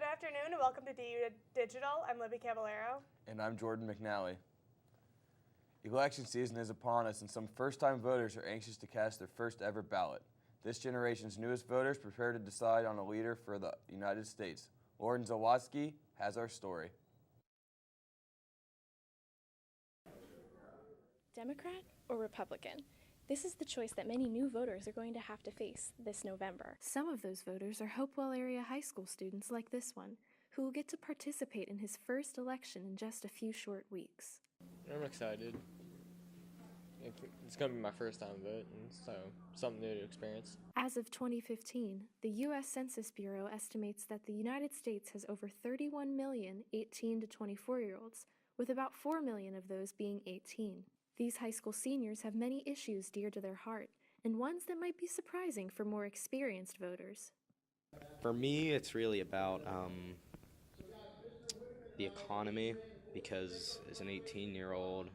afternoon and welcome to DU Digital. I'm Libby Caballero. And I'm Jordan McNally. Election season is upon us and some first-time voters are anxious to cast their first ever ballot. This generation's newest voters prepare to decide on a leader for the United States. Lauren Zawatsky has our story. Democrat or Republican? This is the choice that many new voters are going to have to face this November. Some of those voters are Hopewell area high school students like this one, who will get to participate in his first election in just a few short weeks. I'm excited. It's going to be my first time voting, so something new to experience. As of 2015, the U.S. Census Bureau estimates that the United States has over 31 million 18 to 24-year-olds, with about 4 million of those being 18. These high school seniors have many issues dear to their heart, and ones that might be surprising for more experienced voters. For me, it's really about the economy, because as an 18-year-old,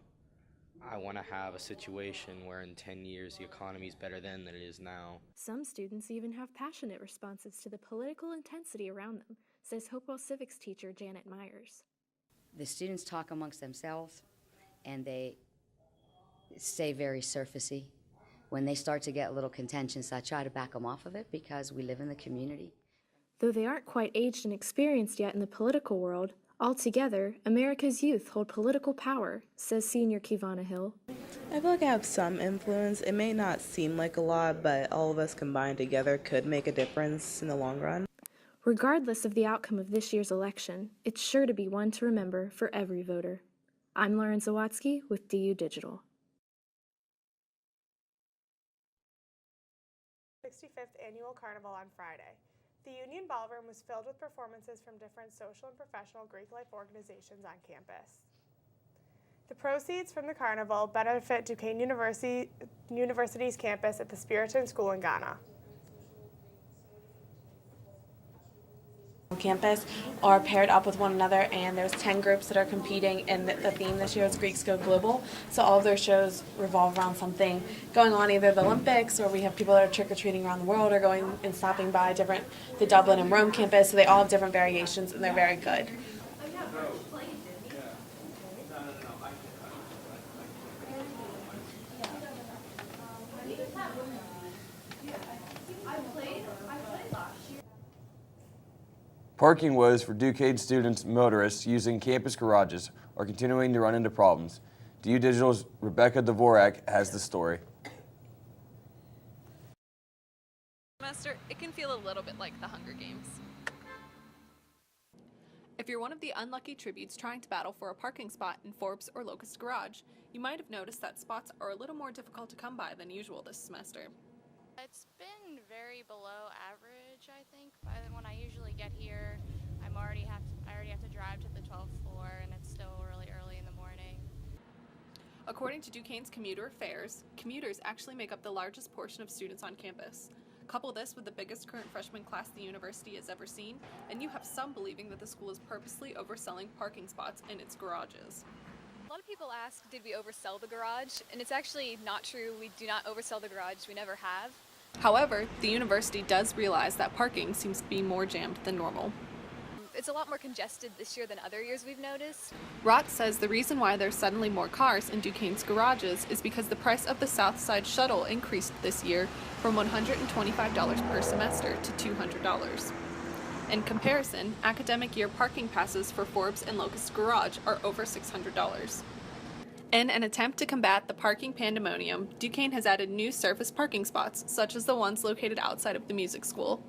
I want to have a situation where in 10 years the economy is better then than it is now. Some students even have passionate responses to the political intensity around them, says Hopewell Civics teacher Janet Myers. The students talk amongst themselves, and they stay very surfacey. When they start to get a little contentious, I try to back them off of it because we live in the community. Though they aren't quite aged and experienced yet in the political world, altogether, America's youth hold political power, says senior Kivana Hill. I feel like I have some influence. It may not seem like a lot, but all of us combined together could make a difference in the long run. Regardless of the outcome of this year's election, it's sure to be one to remember for every voter. I'm Lauren Zawatsky with DU Digital. 65th Annual Carnival on Friday. The Union Ballroom was filled with performances from different social and professional Greek life organizations on campus. The proceeds from the carnival benefit Duquesne University's campus at the Spiriton School in Ghana. Campus are paired up with one another, and there's 10 groups that are competing, and the theme this year is Greeks Go Global. So all of their shows revolve around something going on, either the Olympics, or we have people that are trick-or-treating around the world, or going and stopping by the Dublin and Rome campus. So they all have different variations, and they're very good. Parking woes for Duquesne students and motorists using campus garages are continuing to run into problems. DU Digital's Rebecca Dvorak has the story. Semester, it can feel a little bit like the Hunger Games. If you're one of the unlucky tributes trying to battle for a parking spot in Forbes or Locust Garage, you might have noticed that spots are a little more difficult to come by than usual this semester. It's been very below average, I think. When I usually get here, I already have to drive to the 12th floor, and it's still really early in the morning. According to Duquesne's Commuter Affairs, commuters actually make up the largest portion of students on campus. Couple this with the biggest current freshman class the university has ever seen, and you have some believing that the school is purposely overselling parking spots in its garages. A lot of people ask, did we oversell the garage? And it's actually not true. We do not oversell the garage. We never have. However, the university does realize that parking seems to be more jammed than normal. It's a lot more congested this year than other years we've noticed. Rott says the reason why there's suddenly more cars in Duquesne's garages is because the price of the South Side Shuttle increased this year from $125 per semester to $200. In comparison, academic year parking passes for Forbes and Locust Garage are over $600. In an attempt to combat the parking pandemonium, Duquesne has added new surface parking spots, such as the ones located outside of the music school.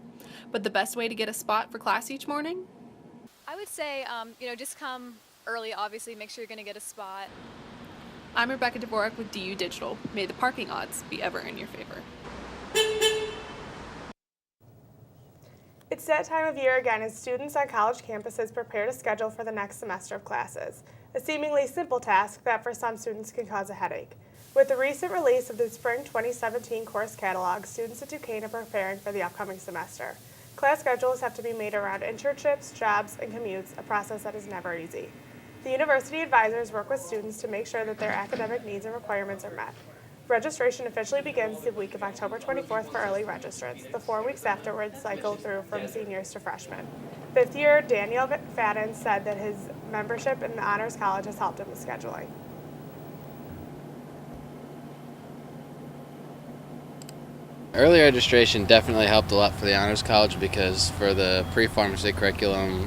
But the best way to get a spot for class each morning? I would say, just come early, obviously, make sure you're going to get a spot. I'm Rebecca Dvorak with DU Digital. May the parking odds be ever in your favor. It's that time of year again as students on college campuses prepare to schedule for the next semester of classes, a seemingly simple task that for some students can cause a headache. With the recent release of the Spring 2017 course catalog, students at Duquesne are preparing for the upcoming semester. Class schedules have to be made around internships, jobs, and commutes, a process that is never easy. The university advisors work with students to make sure that their academic needs and requirements are met. Registration officially begins the week of October 24th for early registrants. The 4 weeks afterwards cycle through from seniors to freshmen. Fifth year Daniel Fadden said that his membership in the Honors College has helped him with scheduling. Early registration definitely helped a lot for the Honors College because for the pre-pharmacy curriculum,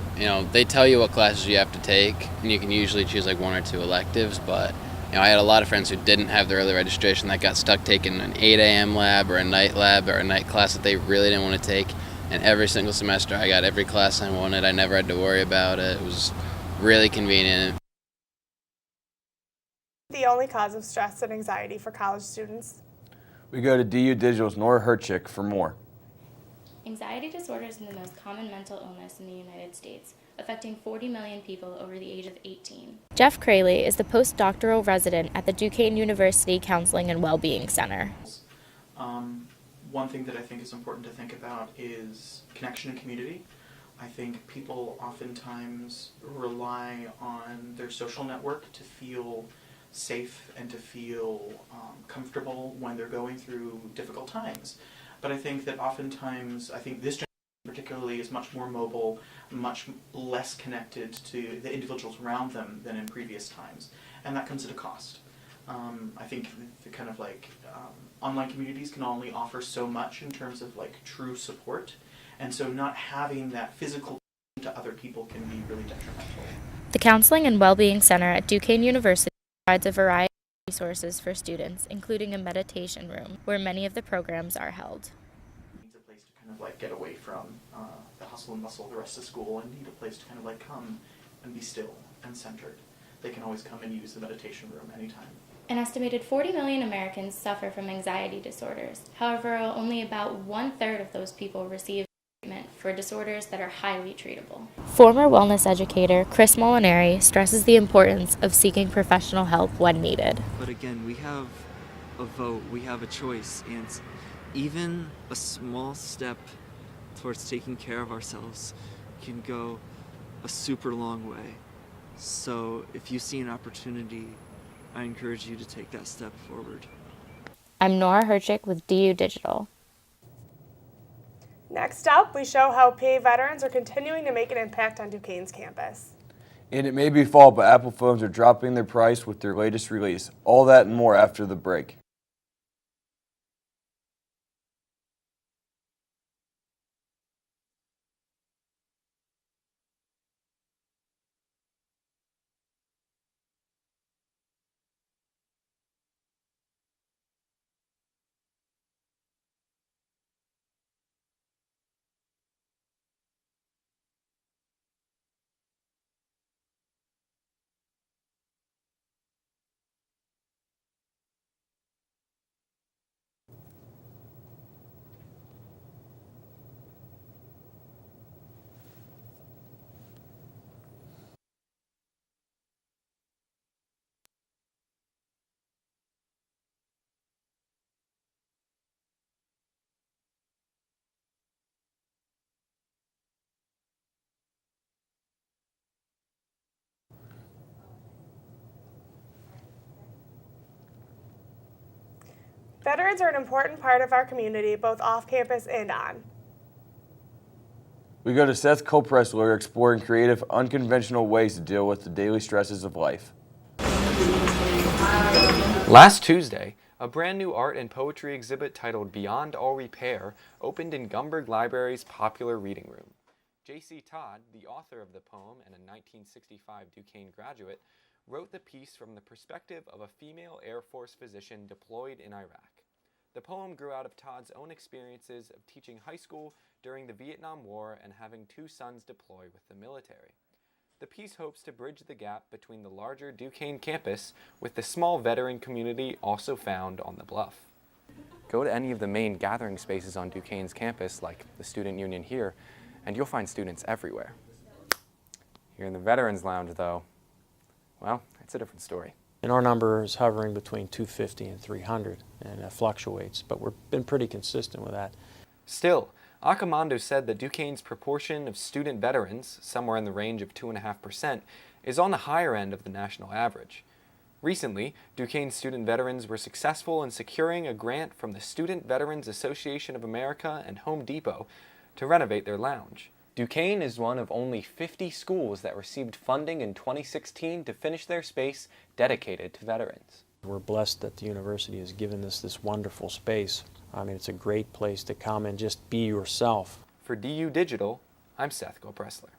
they tell you what classes you have to take, and you can usually choose like 1 or 2 electives, but I had a lot of friends who didn't have the early registration that got stuck taking an 8 a.m. lab or a night class that they really didn't want to take, and every single semester I got every class I wanted. I never had to worry about it. It was really convenient. The only cause of stress and anxiety for college students. We go to DU Digital's Nora Herchik for more. Anxiety disorders are the most common mental illness in the United States, affecting 40 million people over the age of 18. Jeff Crayley is the postdoctoral resident at the Duquesne University Counseling and Wellbeing Center. One thing that I think is important to think about is connection and community. I think people oftentimes rely on their social network to feel safe and to feel comfortable when they're going through difficult times. But I think that oftentimes, this generation particularly is much more mobile, much less connected to the individuals around them than in previous times. And that comes at a cost. I think the kind of online communities can only offer so much in terms of true support. And so not having that physical to other people can be really detrimental. The Counseling and Wellbeing Center at Duquesne University provides a variety of resources for students, including a meditation room where many of the programs are held. Needs a place to kind of get away from the hustle and bustle of the rest of school and need a place to kind of come and be still and centered. They can always come and use the meditation room anytime. An estimated 40 million Americans suffer from anxiety disorders. However, only about 1/3 of those people receive treatment for disorders that are highly treatable. Former wellness educator Chris Molinari stresses the importance of seeking professional help when needed. But again, we have a vote, we have a choice, and even a small step towards taking care of ourselves can go a super long way. So if you see an opportunity, I encourage you to take that step forward. I'm Nora Herchik with DU Digital. Next up, we show how PA veterans are continuing to make an impact on Duquesne's campus. And it may be fall, but Apple phones are dropping their price with their latest release. All that and more after the break. Veterans are an important part of our community, both off campus and on. We go to Seth Kopressler exploring creative, unconventional ways to deal with the daily stresses of life. Last Tuesday, a brand new art and poetry exhibit titled Beyond All Repair opened in Gumberg Library's popular reading room. J.C. Todd, the author of the poem and a 1965 Duquesne graduate, wrote the piece from the perspective of a female Air Force physician deployed in Iraq. The poem grew out of Todd's own experiences of teaching high school during the Vietnam War and having 2 sons deploy with the military. The piece hopes to bridge the gap between the larger Duquesne campus with the small veteran community also found on the bluff. Go to any of the main gathering spaces on Duquesne's campus, like the Student Union here, and you'll find students everywhere. Here in the Veterans Lounge, though, well, it's a different story. And our number is hovering between 250 and 300, and it fluctuates, but we've been pretty consistent with that. Still, Accomando said that Duquesne's proportion of student veterans, somewhere in the range of 2.5%, is on the higher end of the national average. Recently, Duquesne student veterans were successful in securing a grant from the Student Veterans Association of America and Home Depot to renovate their lounge. Duquesne is one of only 50 schools that received funding in 2016 to finish their space dedicated to veterans. We're blessed that the university has given us this wonderful space. I mean, it's a great place to come and just be yourself. For DU Digital, I'm Seth Gopressler.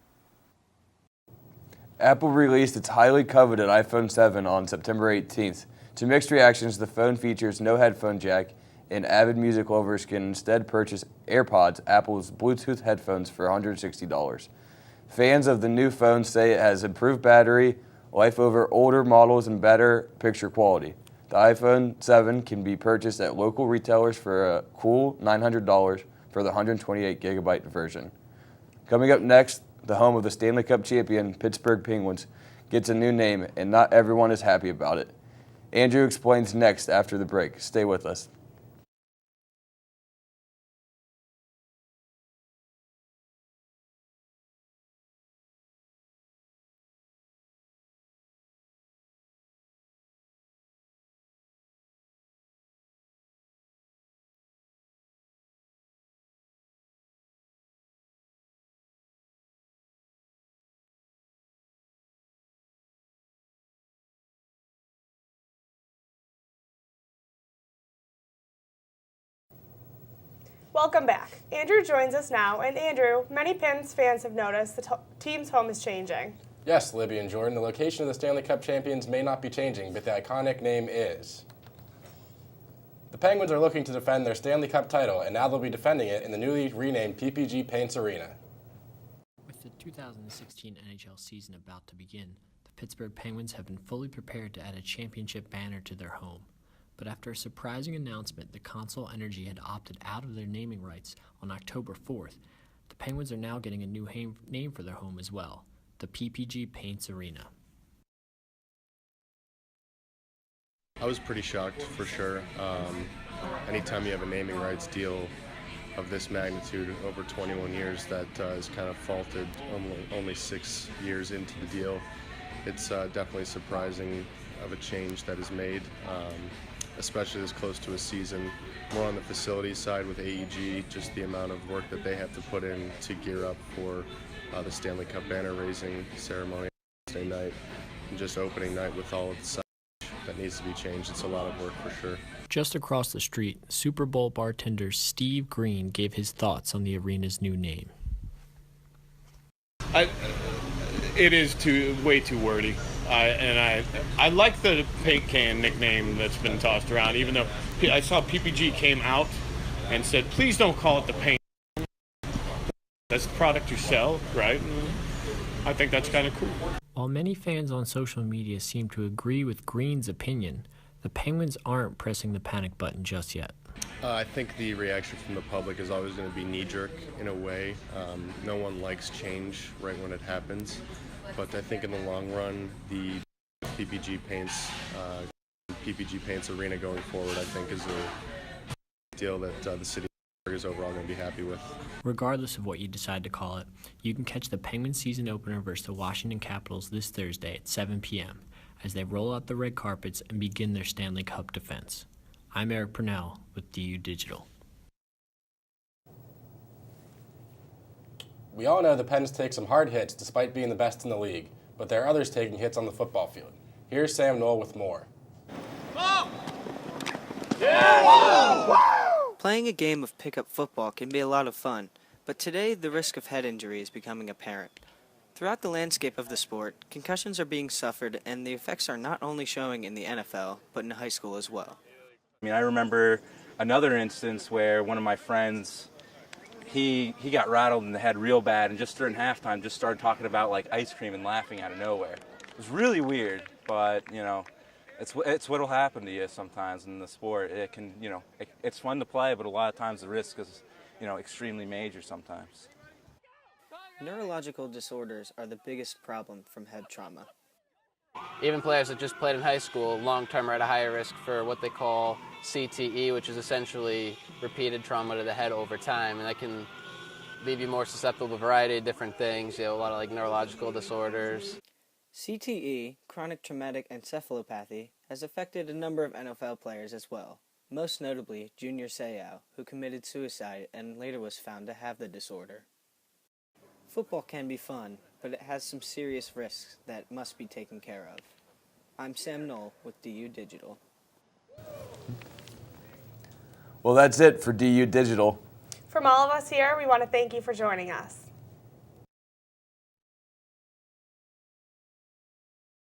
Apple released its highly coveted iPhone 7 on September 18th. To mixed reactions, the phone features no headphone jack, and avid music lovers can instead purchase AirPods, Apple's Bluetooth headphones, for $160. Fans of the new phone say it has improved battery life over older models and better picture quality. The iPhone 7 can be purchased at local retailers for a cool $900 for the 128GB version. Coming up next, the home of the Stanley Cup champion Pittsburgh Penguins gets a new name, and not everyone is happy about it. Andrew explains next after the break. Stay with us. Welcome back. Andrew joins us now, and Andrew, many Pens fans have noticed the team's home is changing. Yes, Libby and Jordan, the location of the Stanley Cup champions may not be changing, but the iconic name is. The Penguins are looking to defend their Stanley Cup title, and now they'll be defending it in the newly renamed PPG Paints Arena. With the 2016 NHL season about to begin, the Pittsburgh Penguins have been fully prepared to add a championship banner to their home. But after a surprising announcement that Consol Energy had opted out of their naming rights on October 4th, the Penguins are now getting a new name for their home as well, the PPG Paints Arena. I was pretty shocked, for sure. Anytime you have a naming rights deal of this magnitude over 21 years that is kind of faulted only 6 years into the deal, it's definitely surprising of a change that is made. Especially this close to a season. More on the facilities side with AEG, just the amount of work that they have to put in to gear up for the Stanley Cup banner raising ceremony Wednesday night, and just opening night with all of the signage that needs to be changed. It's a lot of work for sure. Just across the street, Super Bowl bartender Steve Green gave his thoughts on the arena's new name. It is way too wordy. I like the paint can nickname that's been tossed around, even though I saw PPG came out and said, please don't call it the paint. That's the product you sell, right? I think that's kind of cool. While many fans on social media seem to agree with Green's opinion, the Penguins aren't pressing the panic button just yet. I think the reaction from the public is always going to be knee-jerk in a way. No one likes change right when it happens. But I think in the long run, the PPG Paints Arena going forward, I think, is a deal that the city is overall going to be happy with. Regardless of what you decide to call it, you can catch the Penguins season opener versus the Washington Capitals this Thursday at 7 p.m. as they roll out the red carpets and begin their Stanley Cup defense. I'm Eric Purnell with DU Digital. We all know the Pens take some hard hits despite being the best in the league, but there are others taking hits on the football field. Here's Sam Knoll with more. Playing a game of pickup football can be a lot of fun, but today the risk of head injury is becoming apparent. Throughout the landscape of the sport, concussions are being suffered, and the effects are not only showing in the NFL, but in high school as well. I remember another instance where one of my friends, he got rattled in the head real bad, and just during halftime just started talking about like ice cream and laughing out of nowhere. It was really weird, but it's what'll happen to you sometimes in the sport. It can, it's fun to play, but a lot of times the risk is, extremely major sometimes. Neurological disorders are the biggest problem from head trauma. Even players that just played in high school, long-term are at a higher risk for what they call CTE, which is essentially repeated trauma to the head over time, and that can leave you more susceptible to a variety of different things, a lot of neurological disorders. CTE, chronic traumatic encephalopathy, has affected a number of NFL players as well, most notably Junior Seau, who committed suicide and later was found to have the disorder. Football can be fun, but it has some serious risks that must be taken care of. I'm Sam Knoll with DU Digital. Well, that's it for DU Digital. From all of us here, we want to thank you for joining us.